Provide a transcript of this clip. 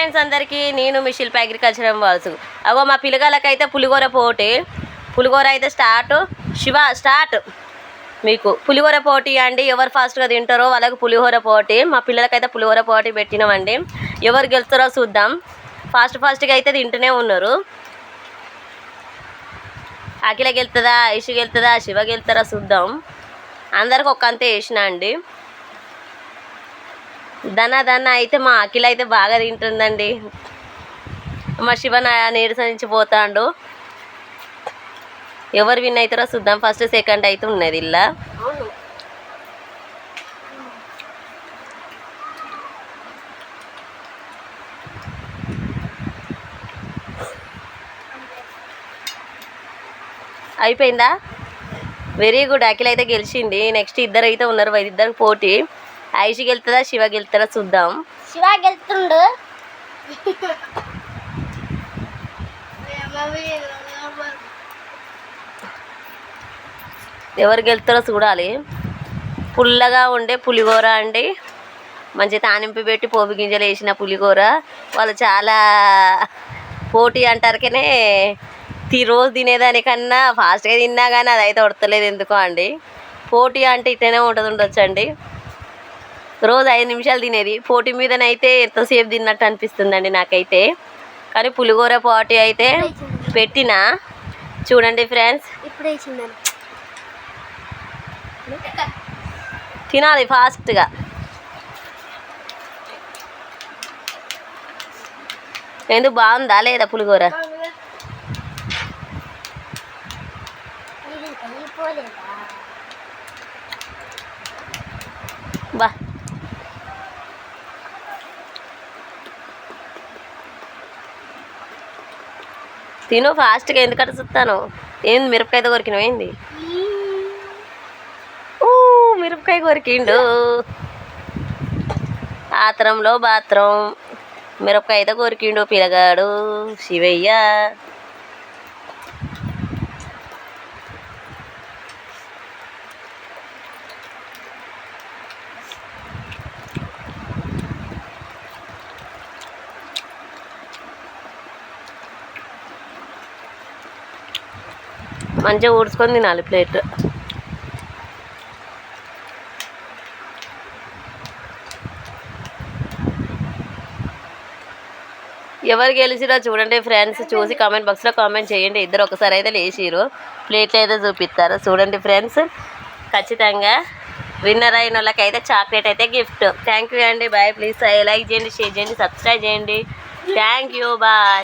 Friends అందరికీ, నేను మీ శిల్ప agriculture వాల్సు. అగో మా పిల్లగాళ్ళకైతే పులిహోర పోటీ. పులిహోర అయితే స్టార్ట్. మీకు పులిహోర పోటీ అండి. ఎవరు ఫాస్ట్గా తింటారో వాళ్ళకి పులిహోర పోటీ. మా పిల్లలకైతే పులిహోర పోటీ పెట్టినామండి. ఎవరు గెలుస్తారో చూద్దాం. ఫాస్ట్గా అయితే తింటూనే ఉన్నారు. అఖిల గెలుతుందా, ఇషు గెలుతుందా, శివ గెలుతారా చూద్దాం. అందరికి ఒక్కంతే వేసిన అండి. దన్న అయితే మా అఖిల అయితే బాగా తింటుందండి. మా శివ నీరసించిపోతాడు. ఎవరు విన్ అవుతారో చూద్దాం. ఫస్ట్ సెకండ్ అయితే ఉన్నది ఇలా. అయిపోయిందా? Very good. అఖిల అయితే గెలిచింది. నెక్స్ట్ ఇద్దరు అయితే ఉన్నారు. ఇద్దరు పోటీ. ఐషి గెలుతుందా, శివ గెలుతారా చూద్దాం. శివ గెలుతుండు. ఎవరు గెలుతారో చూడాలి. పుల్లగా ఉండే పులిహోర అండి. మంచి తానింపు పెట్టి పోపు గింజలు వేసిన పులిహోర. వాళ్ళు చాలా పోటీ అంటారుకనే రోజు తినేదానికన్నా ఫాస్ట్గా తిన్నా కానీ అదైతే ఉడతలేదు ఎందుకో అండి. పోటీ అంటే ఇట్లనే ఉండొచ్చండి. రోజు 5 నిమిషాలు తినేది. పోటీ మీదనైతే ఎంతసేపు తిన్నట్టు అనిపిస్తుందండి నాకైతే. కానీ పులిహోర పోటీ అయితే పెట్టినా చూడండి ఫ్రెండ్స్. తినాలి ఫాస్ట్గా. ఎందుకు బాగుందా లేదా పులిహోర? బా తిను ఫాస్ట్గా. ఎందుకంటే చూస్తాను. ఏంది మిరపకాయతో కొరికినావు? ఏంది మిరపకాయ కొరికిండు. ఆత్రంలో బాత్రం మిరపకాయ అయితే కొరికిండు పిల్లగాడు శివయ్య. మంచిగా ఊడ్చుకొని తినాలి ప్లేట్. ఎవరు గెలిచిరో చూడండి ఫ్రెండ్స్. చూసి కామెంట్ బాక్స్లో కామెంట్ చేయండి. ఇద్దరు ఒకసారి అయితే లేచిరు. ప్లేట్లు అయితే చూపిస్తారు చూడండి ఫ్రెండ్స్. ఖచ్చితంగా విన్నర్ అయిన వాళ్ళకైతే చాక్లెట్ అయితే గిఫ్ట్. థ్యాంక్ యూ అండి. బాయ్. ప్లీజ్ లైక్ చేయండి, షేర్ చేయండి, సబ్స్క్రైబ్ చేయండి. Thank you. బాయ్.